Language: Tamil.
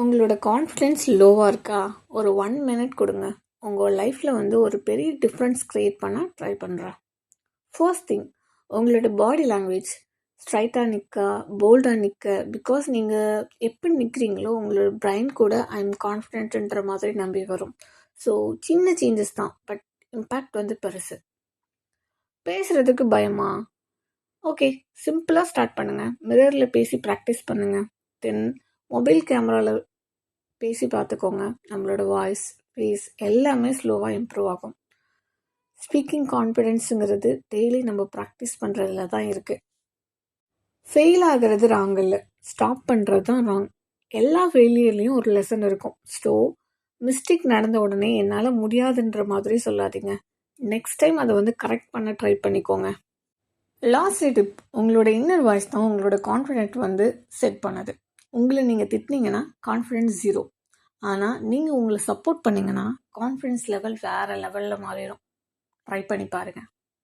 உங்களோட கான்ஃபிடென்ஸ் லோவாக இருக்கா? ஒரு 1 மினிட் கொடுங்க. உங்கள் லைஃப்பில் ஒரு பெரிய டிஃப்ரென்ஸ் க்ரியேட் பண்ண ட்ரை பண்ணுறேன். ஃபர்ஸ்ட் திங், உங்களோட பாடி லாங்குவேஜ் ஸ்ட்ரைட்டாக நிற்க, போல்டாக நிற்க. பிகாஸ் நீங்கள் எப்படி நிற்கிறீங்களோ உங்களோட பிரைன் கூட ஐ எம் கான்ஃபிடென்ட்ன்ற மாதிரி நம்பி வரும். ஸோ சின்ன சேஞ்சஸ் தான், பட் இம்பேக்ட் பெருசு. பேசுகிறதுக்கு பயமா? ஓகே, சிம்பிளாக ஸ்டார்ட் பண்ணுங்கள். மிரரில் பேசி ப்ராக்டிஸ் பண்ணுங்கள். தென் மொபைல் கேமராவில் பேசி பார்த்துக்கோங்க. நம்மளோட வாய்ஸ், ஃபேஸ் எல்லாமே ஸ்லோவாக இம்ப்ரூவ் ஆகும். ஸ்பீக்கிங் கான்ஃபிடென்ஸுங்கிறது டெய்லி நம்ம ப்ராக்டிஸ் பண்ணுறதுல தான் இருக்குது. ஃபெயில் ஆகிறது ராங் இல்லை, ஸ்டாப் பண்ணுறது தான் ராங். எல்லா ஃபெயிலியர்லேயும் ஒரு லெசன் இருக்கும். ஸோ மிஸ்டேக் நடந்த உடனே என்னால் முடியாதுன்ற மாதிரி சொல்லாதீங்க. நெக்ஸ்ட் டைம் அதை கரெக்ட் பண்ண ட்ரை பண்ணிக்கோங்க. லாஸ்ட் டிப், உங்களோட இன்னர் வாய்ஸ் தான் உங்களோட கான்ஃபிடென்ட் செட் பண்ணுது. உங்களை நீங்கள் திட்டினீங்கன்னா கான்ஃபிடென்ஸ் 0. ஆனால் நீங்கள் உங்களை சப்போர்ட் பண்ணிங்கன்னா கான்ஃபிடென்ஸ் லெவல் வேறு லெவலில் மாறிடும். ட்ரை பண்ணி பாருங்கள்.